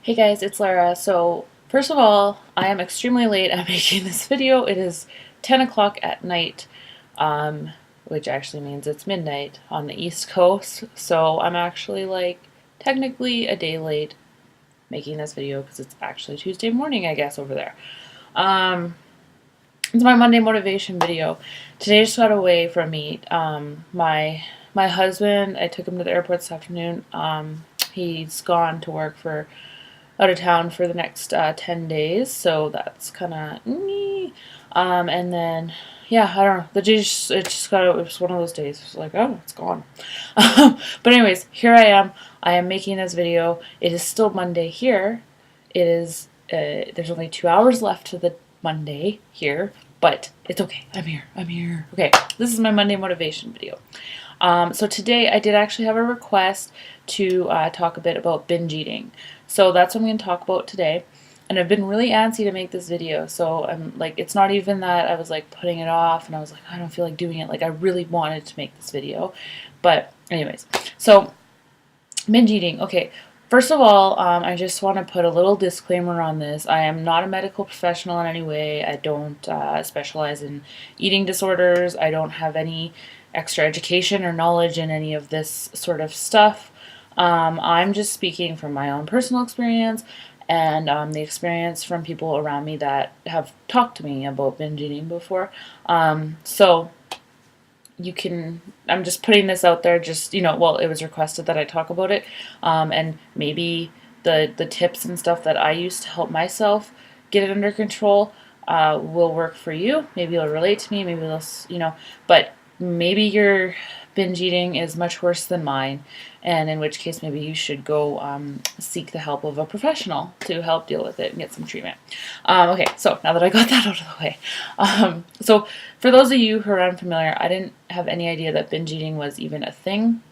Hey guys, it's Lara. So, first of all, I am extremely late at making this video. It is 10 o'clock at night, which actually means it's midnight on the East Coast. So, I'm actually technically a day late making this video because it's actually Tuesday morning, I guess, over there. Um, it's my Monday motivation video. Today just got away from me. My husband, I took him to the airport this afternoon. He's gone to work for out of town for the next 10 days, so that's kind of and then yeah, I don't know, it was one of those days. It was like, oh, it's gone. But anyways, here I am making this video. It is still Monday here. It is there's only 2 hours left to the Monday here, but it's okay. I'm here. Okay, this is my Monday motivation video. So today I did actually have a request to talk a bit about binge eating. So that's what I'm going to talk about today. And I've been really antsy to make this video. So I'm like, it's not even that I was like putting it off and I was like, I don't feel like doing it. Like I really wanted to make this video. But anyways, so binge eating. Okay. First of all, I just want to put a little disclaimer on this. I am not a medical professional in any way. I don't specialize in eating disorders. I don't have any extra education or knowledge in any of this sort of stuff. I'm just speaking from my own personal experience and the experience from people around me that have talked to me about binge eating before. So you can, I'm just putting this out there, just, well, it was requested that I talk about it, and maybe the tips and stuff that I use to help myself get it under control will work for you. Maybe it'll relate to me, maybe it'll, but maybe your binge eating is much worse than mine, and in which case maybe you should go seek the help of a professional to help deal with it and get some treatment. Okay, so now that I got that out of the way, so for those of you who are unfamiliar, I didn't have any idea that binge eating was even a thing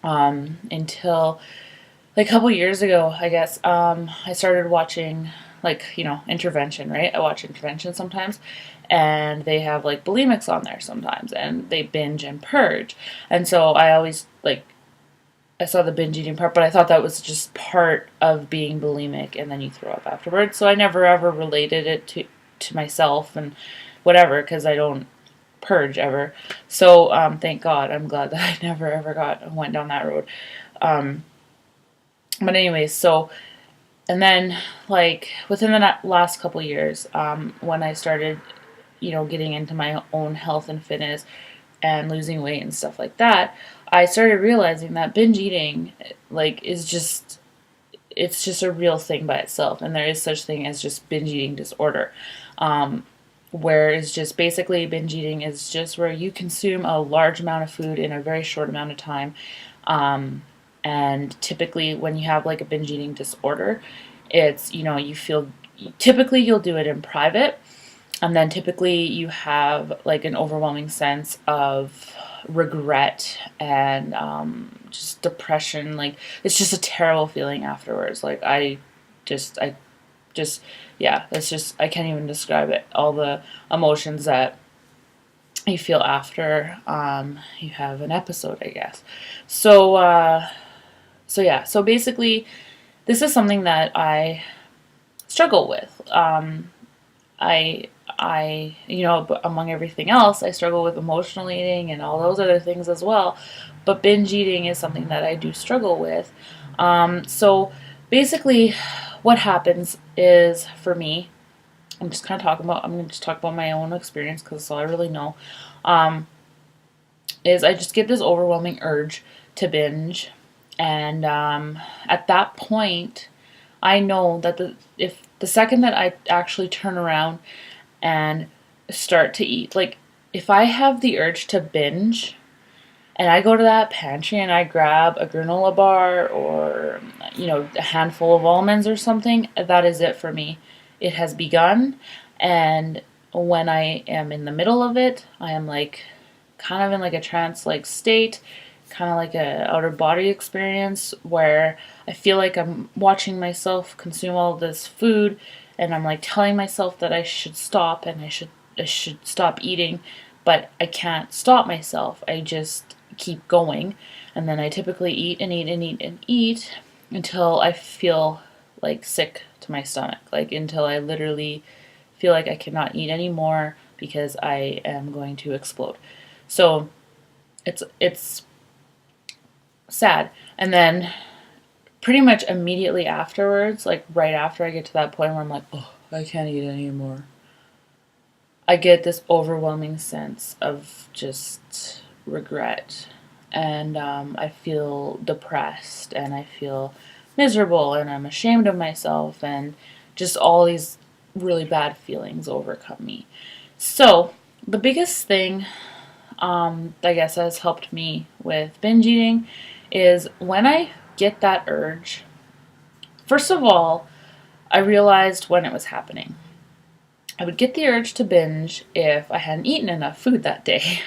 until like a couple years ago, I guess. I started watching intervention, right? I watch intervention sometimes, and they have like bulimics on there sometimes, and they binge and purge. And so I always I saw the binge eating part, but I thought that was just part of being bulimic, and then you throw up afterwards. So I never ever related it to myself and whatever, because I don't purge ever. So thank God, I'm glad that I never ever went down that road. But anyways, so and then like within the last couple years, when I started, getting into my own health and fitness and losing weight and stuff like that, I started realizing that binge eating it's just a real thing by itself, and there is such thing as just binge eating disorder. Where it's just basically binge eating is just where you consume a large amount of food in a very short amount of time. And typically when you have like a binge eating disorder, it's, you feel, typically you'll do it in private, and then typically you have like an overwhelming sense of regret and just depression. Like it's just a terrible feeling afterwards. I just, yeah, it's just, I can't even describe it. All the emotions that you feel after you have an episode, I guess. So basically, this is something that I struggle with. Among everything else, I struggle with emotional eating and all those other things as well. But binge eating is something that I do struggle with. So basically, what happens is for me, I'm going to just talk about my own experience because that's all I really know. Is I just get this overwhelming urge to binge, and at that point, I know that if the second that I actually turn around and start to eat, like if I have the urge to binge and I go to that pantry and I grab a granola bar or a handful of almonds or something, that is it for me. It has begun, and when I am in the middle of it, I am like kind of in like a trance like state, kind of like a outer body experience where I feel like I'm watching myself consume all this food, and I'm like telling myself that I should stop and I should stop eating, but I can't stop myself. I just keep going, and then I typically eat and eat and eat and eat until I feel like sick to my stomach, like until I literally feel like I cannot eat anymore because I am going to explode. So it's sad. And then pretty much immediately afterwards, like right after I get to that point where I'm like, oh, I can't eat anymore, I get this overwhelming sense of just regret. And I feel depressed and I feel miserable and I'm ashamed of myself and just all these really bad feelings overcome me. So, the biggest thing I guess has helped me with binge eating is when I get that urge, first of all, I realized when it was happening. I would get the urge to binge if I hadn't eaten enough food that day.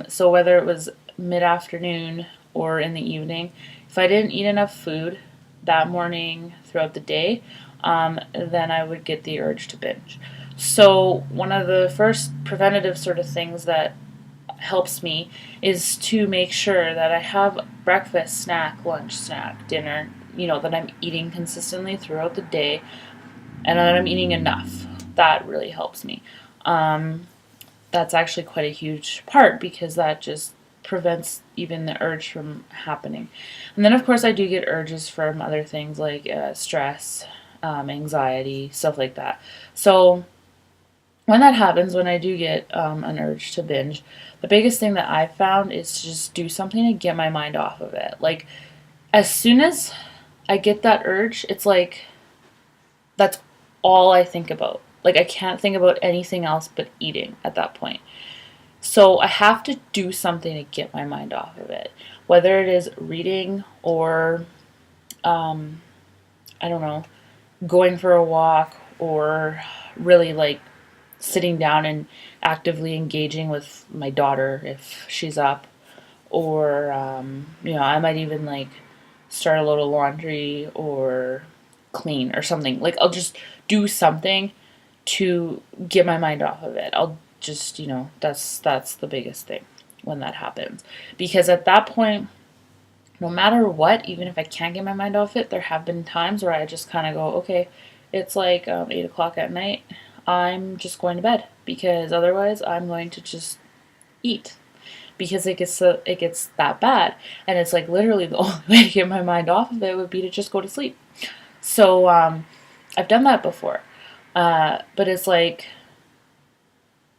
So whether it was mid-afternoon or in the evening, if I didn't eat enough food that morning throughout the day, then I would get the urge to binge. So one of the first preventative sort of things that helps me is to make sure that I have breakfast, snack, lunch, snack, dinner, that I'm eating consistently throughout the day and that I'm eating enough. That really helps me. That's actually quite a huge part because that just prevents even the urge from happening. And then, of course, I do get urges from other things like stress, anxiety, stuff like that. So, when that happens, when I do get an urge to binge, the biggest thing that I've found is to just do something to get my mind off of it. Like, as soon as I get that urge, it's like that's all I think about. Like, I can't think about anything else but eating at that point. So I have to do something to get my mind off of it. Whether it is reading or, I don't know, going for a walk or really like sitting down and actively engaging with my daughter if she's up. Or, I might even like start a load of laundry or clean or something. Like, I'll just do something to get my mind off of it. I'll just, that's the biggest thing when that happens. Because at that point, no matter what, even if I can't get my mind off it, there have been times where I just kind of go, okay, it's like 8 o'clock at night. I'm just going to bed because otherwise I'm going to just eat because it gets that bad. And it's like literally the only way to get my mind off of it would be to just go to sleep. So I've done that before. But it's like,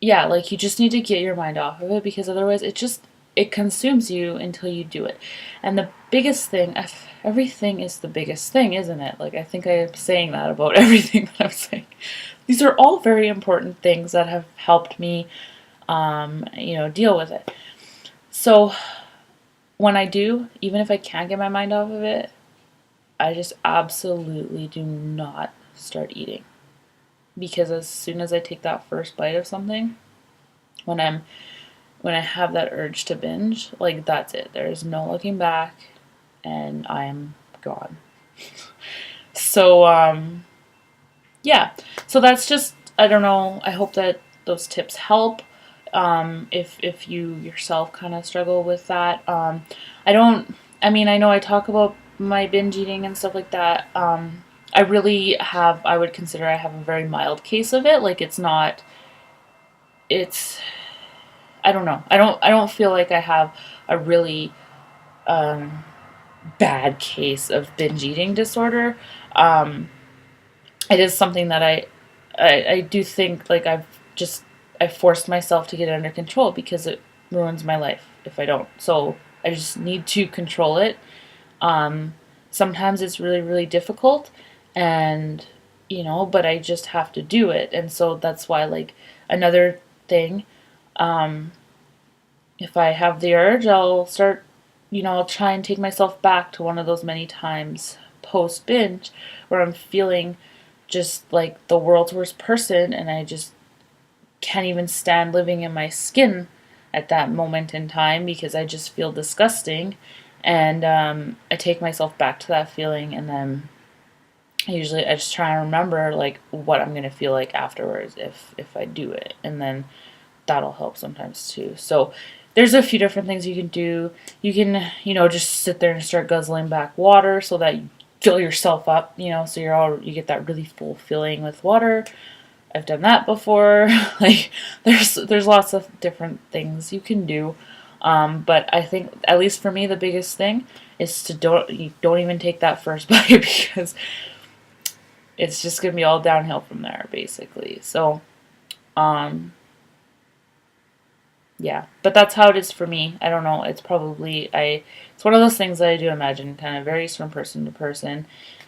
yeah, like you just need to get your mind off of it because otherwise it consumes you until you do it. And the biggest thing, everything is the biggest thing, isn't it? Like, I think I am saying that about everything that I'm saying. These are all very important things that have helped me, deal with it. So when I do, even if I can't get my mind off of it, I just absolutely do not start eating. Because as soon as I take that first bite of something, when I have that urge to binge, like that's it. There's no looking back and I'm gone. So yeah. So that's just, I don't know, I hope that those tips help. If you yourself kind of struggle with that. I know I talk about my binge eating and stuff like that. I would consider I have a very mild case of it. Like I don't know. I don't feel like I have a really bad case of binge eating disorder. It is something that I do think like I forced myself to get it under control because it ruins my life if I don't. So I just need to control it. Sometimes it's really, really difficult and, but I just have to do it. And so that's why, like, another thing, if I have the urge, I'll start, I'll try and take myself back to one of those many times post binge where I'm feeling just like the world's worst person and I just can't even stand living in my skin at that moment in time because I just feel disgusting. And I take myself back to that feeling and then usually I just try and remember like what I'm going to feel like afterwards if I do it. And then that'll help sometimes too. So there's a few different things you can do. You can, just sit there and start guzzling back water so that you fill yourself up, so you get that really full feeling with water. I've done that before. Like there's lots of different things you can do. But I think, at least for me, the biggest thing is to don't even take that first bite, because it's just gonna be all downhill from there, basically. So, yeah, but that's how it is for me. I don't know. It's one of those things that I do imagine kind of varies from person to person.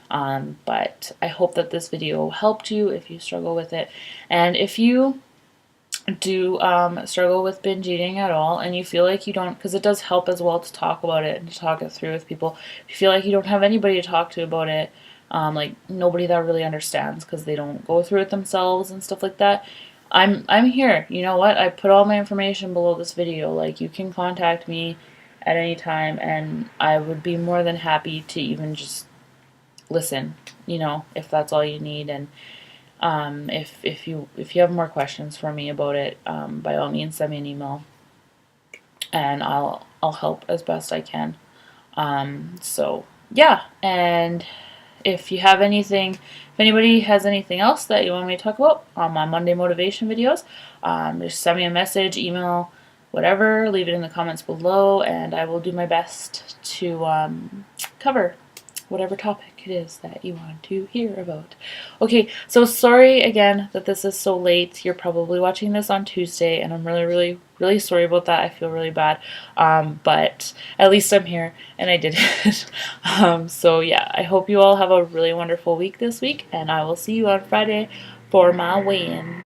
But I hope that this video helped you if you struggle with it. And if you do struggle with binge eating at all, and you feel like you don't, because it does help as well to talk about it and to talk it through with people. If you feel like you don't have anybody to talk to about it, like nobody that really understands because they don't go through it themselves and stuff like that, I'm here. You know what? I put all my information below this video. Like, you can contact me at any time, and I would be more than happy to even just listen, if that's all you need. And if you have more questions for me about it, by all means send me an email, and I'll help as best I can. So yeah, and if anybody has anything else that you want me to talk about on my Monday motivation videos, just send me a message, email, whatever, leave it in the comments below, and I will do my best to cover whatever topic it is that you want to hear about. Okay, so sorry again that this is so late. You're probably watching this on Tuesday, and I'm really, really, really sorry about that. I feel really bad, but at least I'm here, and I did it. So yeah, I hope you all have a really wonderful week this week, and I will see you on Friday for my weigh-in.